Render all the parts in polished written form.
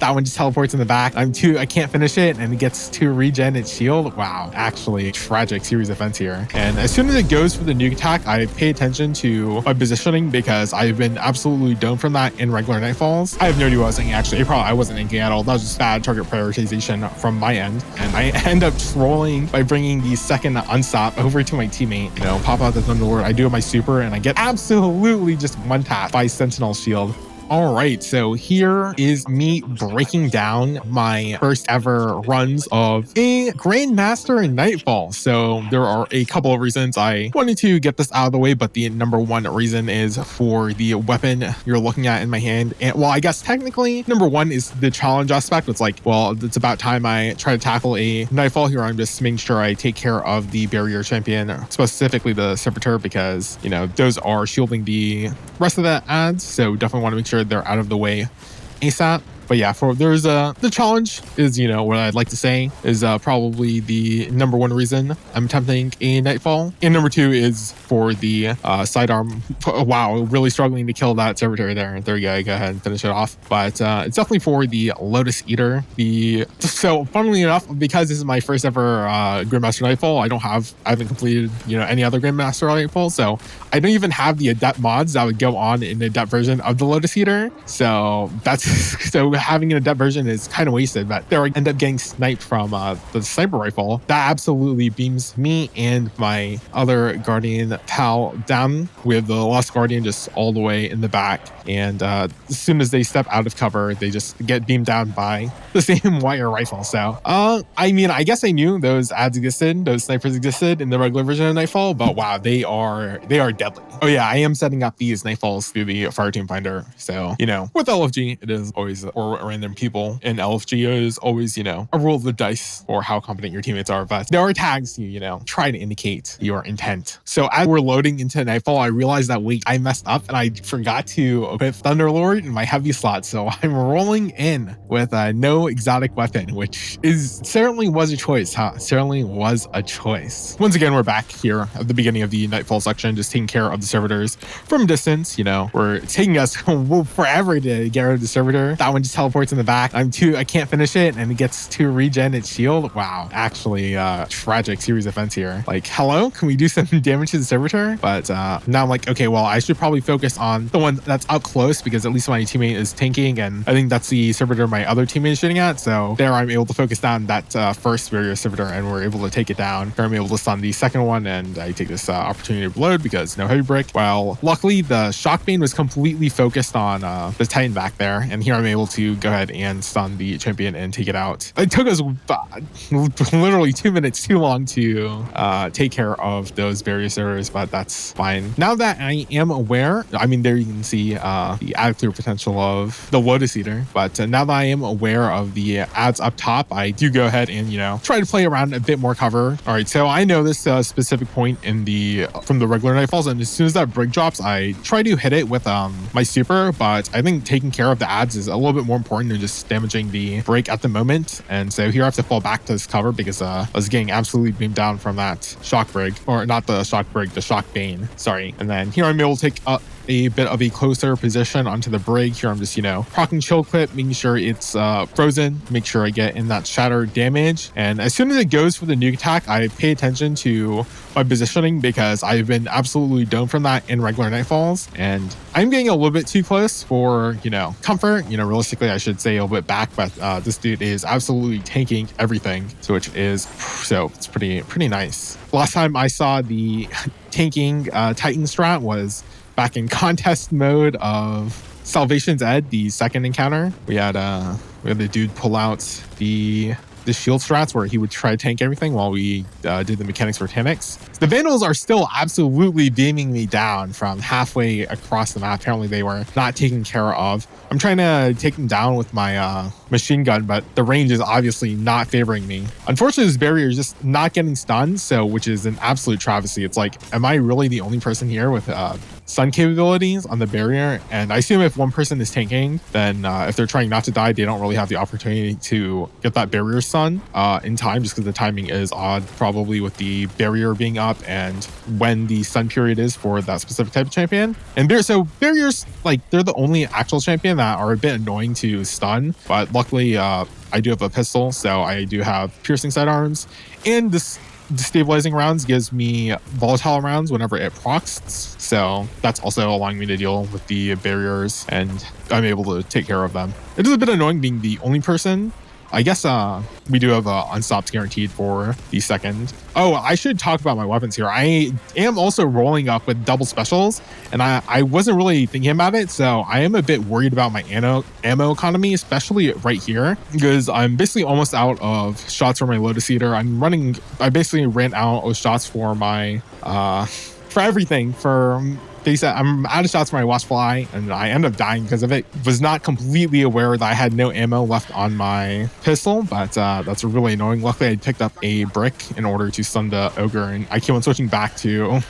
That one just teleports in the back. I can't finish it, and it gets to regen its shield. Wow, actually tragic series of events here. And as soon as it goes for the nuke attack, I pay attention to my positioning because I've been absolutely domed from that in regular Nightfalls. I have no idea what I was thinking actually. I wasn't thinking at all. That was just bad target prioritization from my end. And I end up trolling by bringing the second unstop over to my teammate. You know, pop out the Thunderlord. I do my super and I get absolutely just one tap by Sentinel Shield. All right, so here is me breaking down my first ever runs of a Grandmaster in Nightfall. So there are a couple of reasons I wanted to get this out of the way, but the number one reason is for the weapon you're looking at in my hand. And well, I guess technically number one is the challenge aspect. It's like, well, it's about time I try to tackle a Nightfall here. I'm just making sure I take care of the barrier champion, specifically the servitor, because, you know, those are shielding the rest of the ads. So definitely want to make sure they're out of the way ASAP. But yeah, the challenge is, you know, what I'd like to say is probably the number one reason I'm attempting a Nightfall. And number two is for the sidearm. Wow, really struggling to kill that servitor there. There you go. Go ahead and finish it off. But it's definitely for the lotus-eater. So funnily enough, because this is my first ever Grandmaster Nightfall, I haven't completed, you know, any other Grandmaster Nightfall. So I don't even have the adept mods that would go on in the adept version of the lotus-eater. So having an adept version is kind of wasted, but there I end up getting sniped from the sniper rifle. That absolutely beams me and my other guardian pal down with the lost guardian just all the way in the back. And as soon as they step out of cover, they just get beamed down by the same wire rifle. So I mean, I guess I knew those ads existed, those snipers existed in the regular version of Nightfall, but wow, they are deadly. Oh yeah, I am setting up these Nightfalls through the fire team finder. So, you know, with LFG, it is always, or random people in LFG, it is always, you know, a roll of the dice for how competent your teammates are. But there are tags to, you know, try to indicate your intent. So as we're loading into Nightfall, I realized that, wait, I messed up and I forgot to equip Thunderlord in my heavy slot. So I'm rolling in with no exotic weapon, which certainly was a choice, huh? Certainly was a choice. Once again, we're back here at the beginning of the Nightfall section, just taking care of the servitors from a distance. You know, we're taking us forever to get rid of the servitor. That one just teleports in the back. I can't finish it, and it gets to regen its shield. Wow, actually tragic series of events here. Like, hello, can we do some damage to the servitor? But now I'm like, okay, well, I should probably focus on the one that's up close, because at least my teammate is tanking, and I think that's the servitor my other teammate is shooting at. So there I'm able to focus down that first barrier servitor, and we're able to take it down. There I'm able to stun the second one, and I take this opportunity to reload because no heavy brick. Well, luckily the shockbane was completely focused on the Titan back there, and here I'm able to go ahead and stun the champion and take it out. It took us literally 2 minutes too long to take care of those barrier servers, but that's fine. Now that I am aware, I mean, there you can see the ad clear potential of the lotus-eater, but now that I am aware of the ads up top, I do go ahead and, you know, try to play around a bit more cover. All right, so I know this specific point from the regular Nightfalls, and as soon as that brick drops, I try to hit it with my super, but I think taking care of the ads is a little bit more important than just damaging the break at the moment. And so here I have to fall back to this cover because I was getting absolutely beamed down from that shock brig, or not the shock brig, the shock bane, sorry. And then here I'm able to take a bit of a closer position onto the brig. Here I'm just, you know, procking chill clip, making sure it's frozen, make sure I get in that shatter damage. And as soon as it goes for the nuke attack, I pay attention to my positioning because I've been absolutely domed from that in regular Nightfalls, and I'm getting a little bit too close for, you know, comfort. You know, realistically I should say a little bit back, but this dude is absolutely tanking everything, so it's pretty nice. Last time I saw the tanking Titan strat was back in contest mode of Salvation's Ed, the second encounter. We had the dude pull out the shield strats where he would try to tank everything while we did the mechanics for Tanics. The Vandals are still absolutely beaming me down from halfway across the map. Apparently they were not taken care of. I'm trying to take them down with my machine gun, but the range is obviously not favoring me. Unfortunately, this barrier is just not getting stunned, which is an absolute travesty. It's like, am I really the only person here with stun capabilities on the barrier. And I assume if one person is tanking, then if they're trying not to die, they don't really have the opportunity to get that barrier stun in time, just because the timing is odd, probably with the barrier being up and when the stun period is for that specific type of champion. And so barriers, like, they're the only actual champion that are a bit annoying to stun, but luckily I do have a pistol, so I do have piercing sidearms, and this destabilizing rounds gives me volatile rounds whenever it procs, so that's also allowing me to deal with the barriers, and I'm able to take care of them. It is a bit annoying being the only person. I guess we do have unstops guaranteed for the second. Oh, I should talk about my weapons here. I am also rolling up with double specials, and I wasn't really thinking about it, so I am a bit worried about my ammo economy, especially right here, because I'm basically almost out of shots for my lotus-eater. I basically ran out of shots for my for everything. I'm out of shots for my wasp fly, and I end up dying because of it. Was not completely aware that I had no ammo left on my pistol, but that's really annoying. Luckily, I picked up a brick in order to stun the ogre, and I keep on switching back to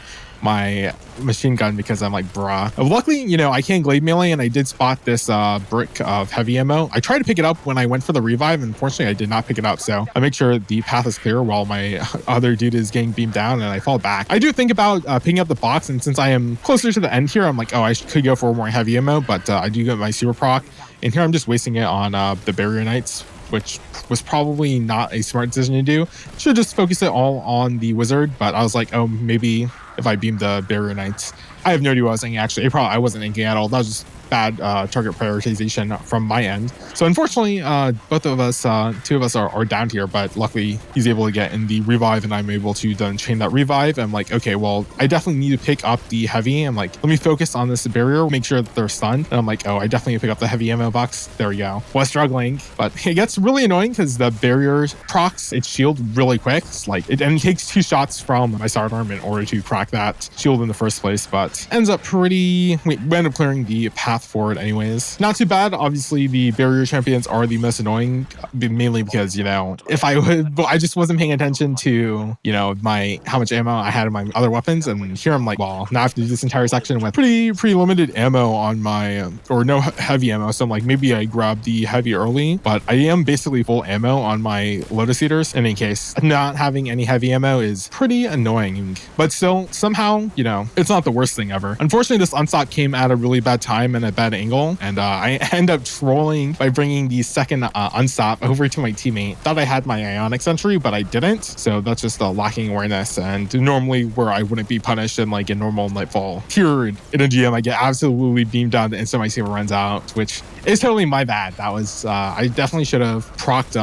my machine gun because I'm like, bruh. Luckily, I can glade melee, and I did spot this brick of heavy ammo. I tried to pick it up when I went for the revive, and unfortunately I did not pick it up, so I make sure the path is clear while my other dude is getting beamed down, and I fall back. I do think about picking up the box, and since I am closer to the end here, I'm like, oh, I could go for more heavy ammo, but I do get my super proc, and here I'm just wasting it on the barrier knights, which was probably not a smart decision to do. Should just focus it all on the wizard, but I was like, oh, maybe if I beam the barrier knights. I have no idea what I was thinking, actually. I wasn't thinking at all. That was just bad target prioritization from my end. So unfortunately, both of us, two of us are down here, but luckily he's able to get in the revive, and I'm able to then chain that revive. I'm like, okay, well, I definitely need to pick up the heavy. I'm like, let me focus on this barrier, make sure that they're stunned. And I'm like, oh, I definitely need to pick up the heavy ammo box. There we go. Was struggling, but it gets really annoying because the barrier procs its shield really quick. It's like, and it takes 2 shots from my sidearm in order to crack that shield in the first place, but ends up we end up clearing the path forward anyways. Not too bad. Obviously, the barrier champions are the most annoying, mainly because, if I just wasn't paying attention to, how much ammo I had in my other weapons, and here I'm like, well, now I have to do this entire section with pretty limited ammo on my, or no heavy ammo, so I'm like, maybe I grab the heavy early, but I am basically full ammo on my lotus-eaters, in any case. Not having any heavy ammo is pretty annoying, but still, somehow, it's not the worst thing ever. Unfortunately, this unstop came at a really bad time and a bad angle, and I end up trolling by bringing the second unstop over to my teammate. Thought I had my ionic sentry, but I didn't, so that's just lacking awareness, and normally where I wouldn't be punished in like a normal Nightfall here in a GM, I get absolutely beamed down the instant my saber runs out, which is totally my bad. That was I definitely should have procced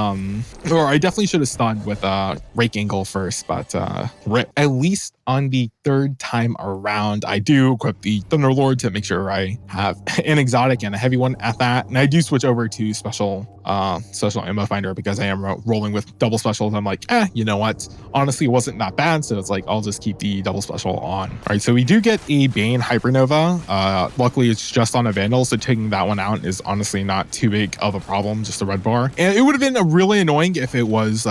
or I definitely should have stunned with rake angle first, but at least on the 3rd time around, I do equip the Thunderlord to make sure I have an exotic and a heavy one at that. And I do switch over to special ammo finder because I am rolling with double specials. I'm like, you know what? Honestly, it wasn't that bad. So it's like, I'll just keep the double special on. All right, so we do get a Bane Hypernova. Luckily, it's just on a Vandal, so taking that one out is honestly not too big of a problem, just a red bar. And it would have been really annoying if it was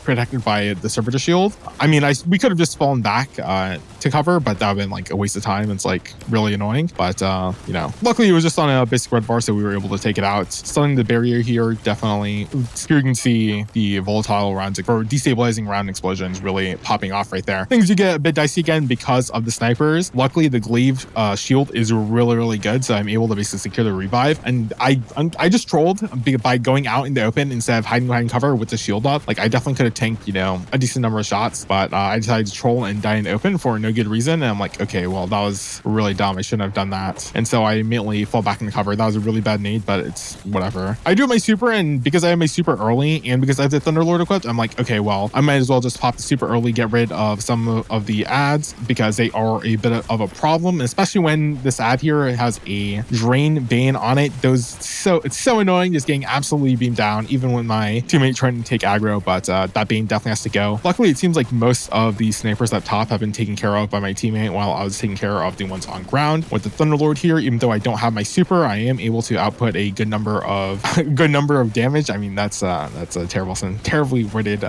protected by the Servitor Shield. I mean, we could have just fallen back to cover, but that would have been like a waste of time. It's like really annoying, but luckily it was just on a basic red bar, so we were able to take it out. Stunning the barrier here, definitely. Here you can see the volatile rounds or destabilizing round explosions really popping off right there. Things do get a bit dicey again because of the snipers. Luckily, the glaive shield is really good, so I'm able to basically secure the revive. And I just trolled by going out in the open instead of hiding behind cover with the shield up. Like, I definitely could have tanked, a decent number of shots, but I decided to troll and die in the open for no good reason. And I'm like, okay, well, that was really dumb. I shouldn't have done that. And so I immediately fall back in the cover. That was a really bad nade, but it's whatever. I do have my super, and because I have my super early and because I have the Thunderlord equipped, I'm like, okay, well, I might as well just pop the super early, get rid of some of the ads because they are a bit of a problem, especially when this ad here has a Drain Bane on it. It's so annoying just getting absolutely beamed down, even when my teammate trying to take aggro, but that Bane definitely has to go. Luckily, it seems like most of the snipers up top have been taken care of by my teammate while I was taking care of the ones on ground. With the Thunderlord here, even though I don't have my super, I am able to output a good number of damage. I mean, that's a terribly worded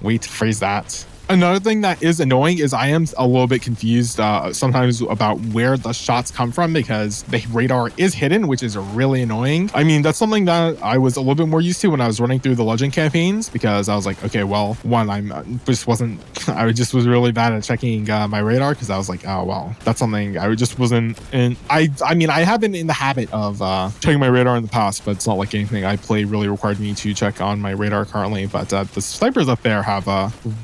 way to phrase that. Another thing that is annoying is I am a little bit confused sometimes about where the shots come from because the radar is hidden, which is really annoying. I mean, that's something that I was a little bit more used to when I was running through the legend campaigns because I was like, okay, well, one, I just was really bad at checking my radar because I was like, oh, well, that's something I just wasn't in. I mean, I have been in the habit of checking my radar in the past, but it's not like anything I play really required me to check on my radar currently. But the snipers up there have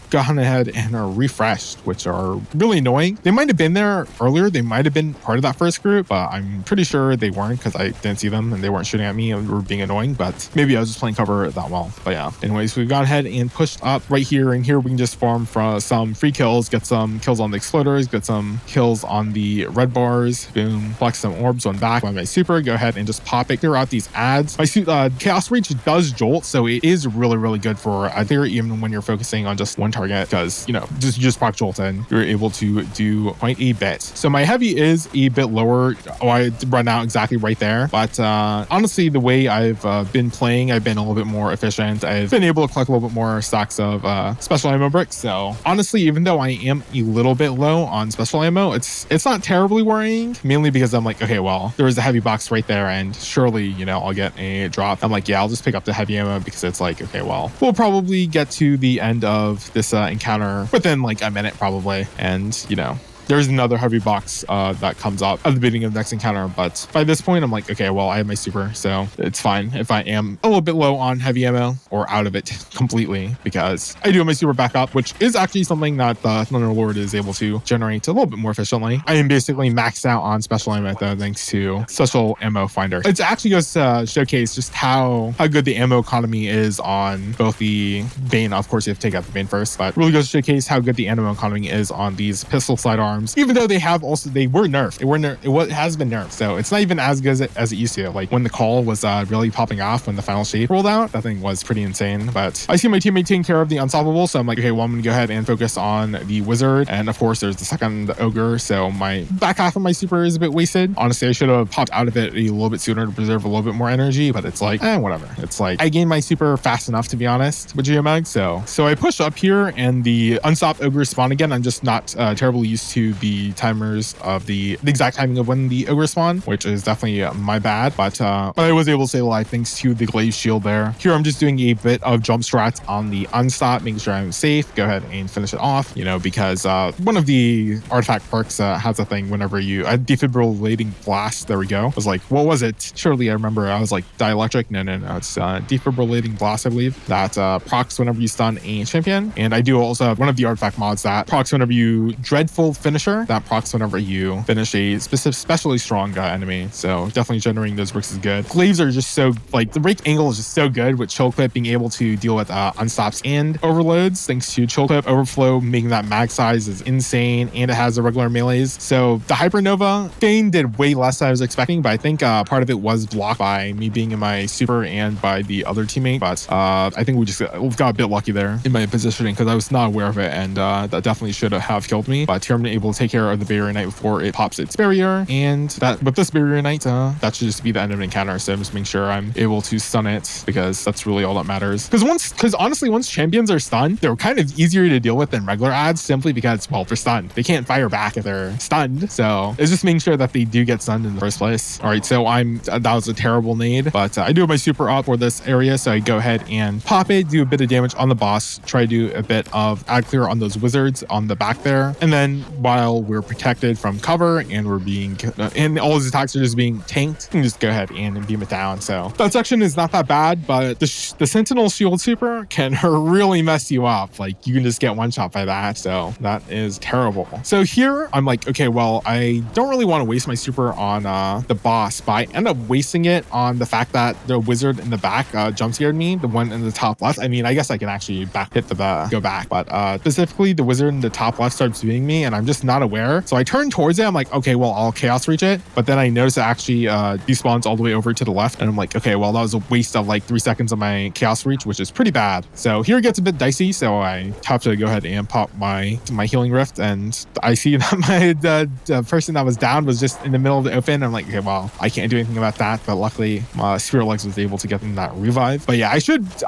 gone ahead and are refreshed, which are really annoying. They might have been there earlier. They might have been part of that first group, but I'm pretty sure they weren't because I didn't see them and they weren't shooting at me and were being annoying, but maybe I was just playing cover that well. But yeah, anyways, we've gone ahead and pushed up right here, and here we can just farm for some free kills, get some kills on the exploders, get some kills on the red bars, boom, collect some orbs on back by my super, go ahead and just pop it, clear out these ads. My Chaos Reach does jolt, so it is really good for either even when you're focusing on just one target, because, you know, you just proc jolt and you're able to do quite a bit. So my heavy is a bit lower. Oh, I run out exactly right there, but honestly, the way I've been playing, I've been a little bit more efficient. I've been able to collect a little bit more stacks of special ammo bricks. So honestly, even though I am a little bit low on special ammo, it's not terribly worrying, mainly because I'm like, okay, well, there is a heavy box right there and surely, you know, I'll get a drop. I'm like, yeah, I'll just pick up the heavy ammo because it's like, okay, well, we'll probably get to the end of this encounter within like a minute probably, and you know, there's another heavy box that comes up at the beginning of the next encounter, but by this point I'm like, okay, well, I have my super, so it's fine if I am a little bit low on heavy ammo or out of it completely, because I do have my super back up, which is actually something that the Thunderlord is able to generate a little bit more efficiently. I am basically maxed out on special ammo though, thanks to special ammo finder. It actually goes to showcase just how good the ammo economy is on both the Bane. Of course, you have to take out the Bane first, but really goes to showcase how good the ammo economy is on these pistol sidearms. Even though they were nerfed, it has been nerfed, so it's not even as good as it used to. Like when the call was really popping off when the final shape rolled out, that thing was pretty insane. But I see my teammate taking care of the unstoppable, so I'm like, okay, well, I'm gonna go ahead and focus on the wizard, and of course there's the second ogre, so my back half of my super is a bit wasted. Honestly, I should have popped out of it a little bit sooner to preserve a little bit more energy, but it's like, whatever. It's like I gained my super fast enough, to be honest, with Geomag. So I push up here and the unstopped ogre spawn again. I'm just not terribly used to the timers of the exact timing of when the ogre spawn, which is definitely my bad, but I was able to stay alive thanks to the glaive shield there. Here I'm just doing a bit of jump strats on the unstop, making sure I'm safe. Go ahead and finish it off, you know, because one of the artifact perks has a thing whenever you defibrillating blast. There we go. I was like, what was it? Surely I remember. I was like, dielectric. No, it's defibrillating blast, I believe, that procs whenever you stun a champion. And I do also have one of the artifact mods that procs whenever you dreadful finisher, that procs whenever you finish a especially strong enemy. So definitely generating those bricks is good. Glaives are just so, like, the break angle is just so good with chill clip being able to deal with unstops and overloads, thanks to chill clip overflow, making that mag size is insane, and it has the regular melees. So the hypernova Bane did way less than I was expecting, but I think part of it was blocked by me being in my super and by the other teammate. But I think we got a bit lucky there in my positioning because I was not aware of it, and that definitely should have killed me. But here I'm able to take care of the barrier knight before it pops its barrier, and that with this barrier knight that should just be the end of an encounter. So I'm just making sure I'm able to stun it, because that's really all that matters. Because honestly, once champions are stunned, they're kind of easier to deal with than regular ads, simply because, well, they're stunned. They can't fire back if they're stunned, so it's just making sure that they do get stunned in the first place. All right, so that was a terrible nade, but I do have my super up for this area, so I go ahead and pop it, do a bit of damage on the boss, try to do a bit of ad clear on those wizards on the back there, and then while we're protected from cover and we're being and all these attacks are just being tanked, you can just go ahead and beam it down. So that section is not that bad, but the sentinel shield super can really mess you up. Like, you can just get one shot by that, so that is terrible. So here I'm like, okay, well, I don't really want to waste my super on the boss, but I end up wasting it on the fact that the wizard in the back jump scared me, the one in the top left. I mean, I guess I can actually go back, but specifically the wizard in the top left starts beating me, and I'm just just not aware. So I turn towards it. I'm like, okay, well, I'll chaos reach it. But then I notice it actually despawns all the way over to the left. And I'm like, okay, well, that was a waste of like 3 seconds of my chaos reach, which is pretty bad. So here it gets a bit dicey. So I have to go ahead and pop my healing rift. And I see that the person that was down was just in the middle of the open. I'm like, okay, well, I can't do anything about that. But luckily, my spirit legs was able to get them that revive. But yeah,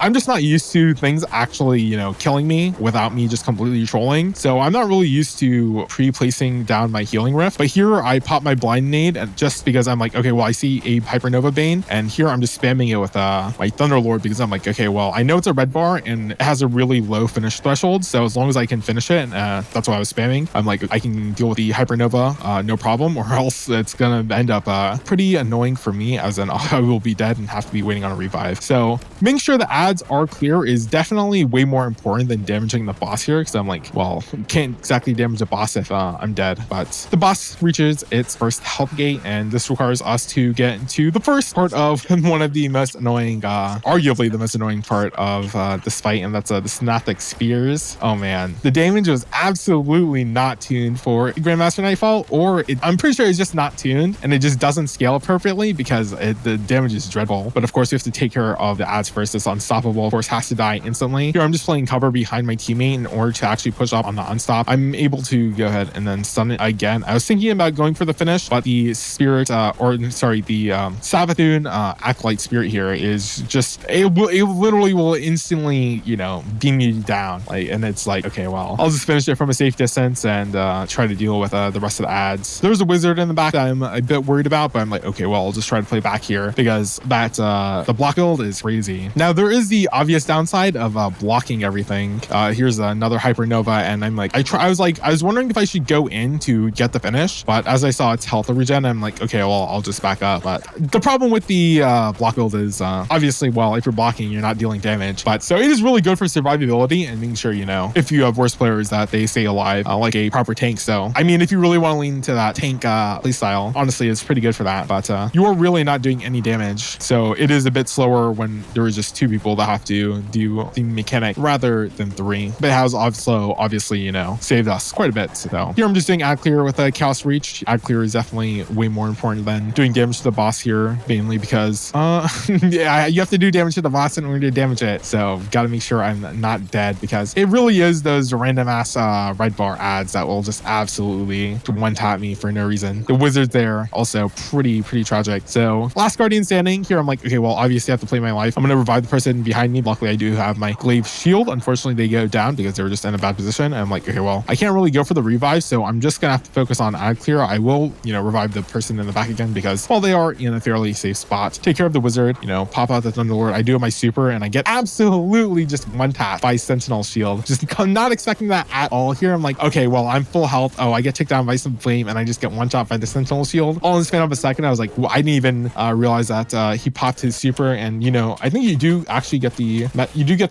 I'm just not used to things actually, you know, killing me without me just completely trolling. So I'm not really used to pre-placing down my healing rift. But here I pop my blind nade, and just because I'm like, okay, well, I see a hypernova bane, and here I'm just spamming it with my thunderlord, because I'm like, okay, well, I know it's a red bar and it has a really low finish threshold. So as long as I can finish it, that's why I was spamming. I'm like, I can deal with the hypernova, no problem, or else it's gonna end up pretty annoying for me, as in I will be dead and have to be waiting on a revive. So making sure the ads are clear is definitely way more important than damaging the boss here, because I'm like, well, can't exactly damage the boss if I'm dead. But the boss reaches its first health gate, and this requires us to get into the first part of one of the most annoying, arguably the most annoying part of this fight, and that's the synaptic spears. Oh man, the damage was absolutely not tuned for Grandmaster Nightfall, or I'm pretty sure it's just not tuned and it just doesn't scale appropriately, because the damage is dreadful. But of course, we have to take care of the ads first. It's unstoppable, of course, has to die instantly. Here I'm just playing cover behind my teammate in order to actually push up on the unstop. I'm able to go ahead and then stun it again. I was thinking about going for the finish, but the spirit, the Savathun acolyte spirit here is just, it literally will instantly, you know, beam you down. Like, and it's like, okay, well, I'll just finish it from a safe distance and try to deal with the rest of the ads. There's a wizard in the back that I'm a bit worried about, but I'm like, okay, well, I'll just try to play back here, because that the block build is crazy. Now there is the obvious downside of blocking everything. Here's another hypernova, and I'm like, I was wondering if I should go in to get the finish, but as I saw its health regen, I'm like, okay, well, I'll just back up. But the problem with the block build is obviously, well, if you're blocking, you're not dealing damage, but so it is really good for survivability and making sure, you know, if you have worse players, that they stay alive like a proper tank. So I mean, if you really want to lean into that tank playstyle, honestly, it's pretty good for that. But you are really not doing any damage, so it is a bit slower when there is just 2 people that have to do the mechanic rather than 3. But it has also obviously, you know, saved us quite a bit. So here I'm just doing ad clear with a chaos reach. Ad clear is definitely way more important than doing damage to the boss here, mainly because yeah, you have to do damage to the boss in order to damage it. So gotta make sure I'm not dead, because it really is those random ass red bar ads that will just absolutely one tap me for no reason. The wizard there also pretty tragic. So last guardian standing here, I'm like, okay, well, obviously I have to play my life. I'm gonna revive the person behind me. Luckily I do have my glaive shield. Unfortunately they go down because they were just in a bad position. And I'm like, okay, well, I can't really go for the revive, so I'm just gonna have to focus on ad clear. I will, you know, revive the person in the back again, because while they are in a fairly safe spot, take care of the wizard, you know, pop out the thunderlord. I do my super and I get absolutely just one tap by sentinel shield. Just not expecting that at all. Here I'm like, okay, well, I'm full health. Oh, I get taken down by some flame and I just get one shot by the sentinel shield. All in the span of a second, I was like, well, I didn't even realize that he popped his super. And you know, I think you do actually get the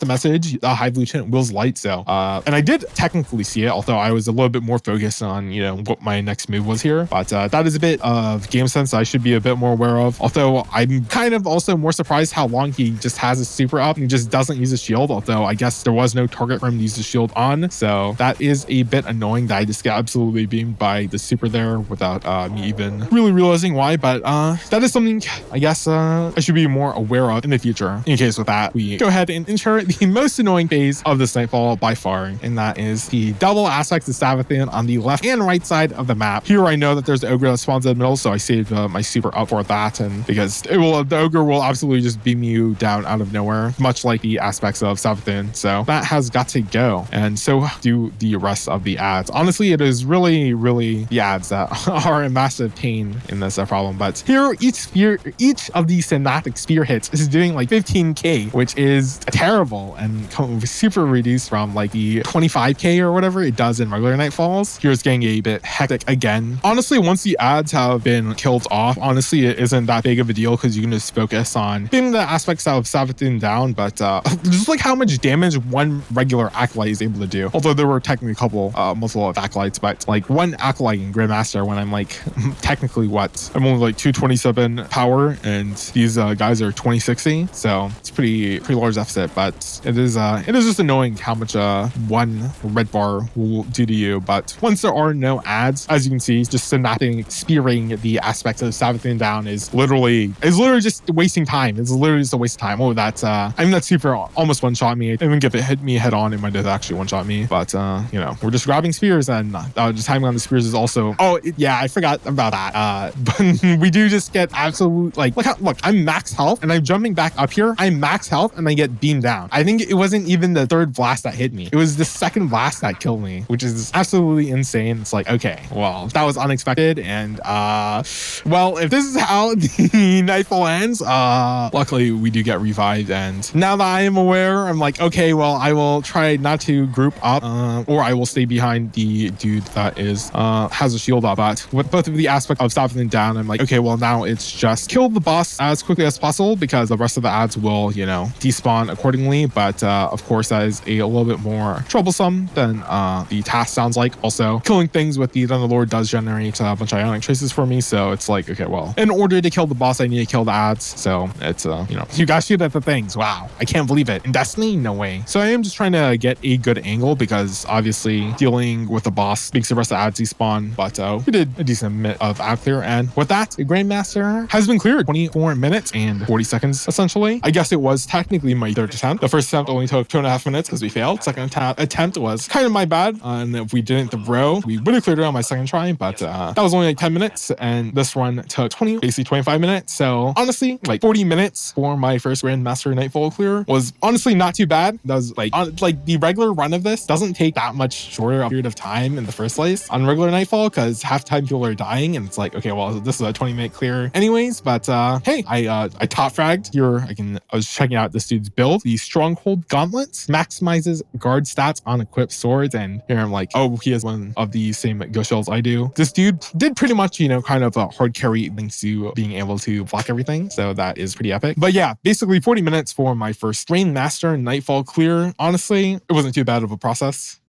message, the Hive Lieutenant wills light. So and I did technically see it, although I was a little bit more focused on, you know, what my next move was here. But that is a bit of game sense I should be a bit more aware of. Although I'm kind of also more surprised how long he just has his super up and he just doesn't use a shield. Although I guess there was no target for him to use the shield on, so that is a bit annoying that I just get absolutely beamed by the super there without me even really realizing why. But that is something I guess I should be more aware of in the future. In case with that, we go ahead and enter the most annoying phase of this Nightfall by far, and that is the double aspects of Savathun on the left and right side of the map. Here I know that there's the ogre that spawns in the middle, so I saved my super up for that, and because the ogre will absolutely just beam you down out of nowhere, much like the aspects of Savathun. So that has got to go, and so do the rest of the ads. Honestly, it is really the ads that are a massive pain in this problem. But here, each of these synaptic spear hits is doing like 15k, which is terrible and super reduced from like the 25k or whatever it does in regular Nightfalls. Here it's getting a bit hectic again. Honestly, once the ads have been killed off, honestly, it isn't that big of a deal because you can just focus on being the aspects of Savathun down. But just like how much damage one regular acolyte is able to do. Although there were technically a couple multiple acolytes, but like one acolyte in Grandmaster, when I'm like technically I'm only like 227 power and these guys are 2060, so it's pretty large deficit. But it is just annoying how much one red bar will do to you. But But once there are no ads, as you can see, just snapping, spearing the aspects of Sabbathing down is literally just wasting time. It's literally just a waste of time. Oh, that's I mean, that super almost one-shot me. And if it hit me head on, it might have actually one-shot me. But you know, we're just grabbing spears, and just timing on the spears is also, yeah, I forgot about that. But we do just get absolute, like, look, I'm max health and I'm jumping back up here. I'm max health and I get beamed down. I think it wasn't even the third blast that hit me. It was the second blast that killed me, which is absolutely insane. It's like, okay, well, that was unexpected. And well, if this is how the Nightfall ends, luckily we do get revived. And now that I am aware, I'm like, okay, well, I will try not to group up, or I will stay behind the dude that has a shield up. But with both of the aspect of stopping down, I'm like, okay, well, now it's just kill the boss as quickly as possible, because the rest of the ads will, you know, despawn accordingly. But of course, that is a little bit more troublesome than the task sounds like. Also, killing things with the Thunderlord does generate a bunch of ionic traces for me. So it's like, okay, well, in order to kill the boss, I need to kill the ads. So it's, you know, you guys shoot at the things. Wow, I can't believe it. In Destiny, no way. So I am just trying to get a good angle, because obviously dealing with the boss makes the rest of the ads despawn. But we did a decent bit of ad clear, and with that, the Grandmaster has been cleared. 24 minutes and 40 seconds, essentially. I guess it was technically my third attempt. The first attempt only took 2.5 minutes because we failed. Second attempt was kind of my bad, and if we didn't throw, we would have cleared it on my second try, but that was only like 10 minutes, and this run took basically 25 minutes. So honestly, like 40 minutes for my first Grandmaster Nightfall clear was honestly not too bad. That was like, like the regular run of this doesn't take that much shorter a period of time in the first place on regular Nightfall, because half the time people are dying, and it's like, okay, well, this is a 20-minute clear anyways. But hey, I top fragged here. I was checking out this dude's build. The Stronghold Gauntlets maximizes guard stats on equipped swords, and here I'm like, oh, he has one of the same ghost shells I do. This dude did pretty much, you know, kind of a hard carry thanks to being able to block everything, so that is pretty epic. But yeah, basically 40 minutes for my first Grandmaster Nightfall clear. Honestly, it wasn't too bad of a process.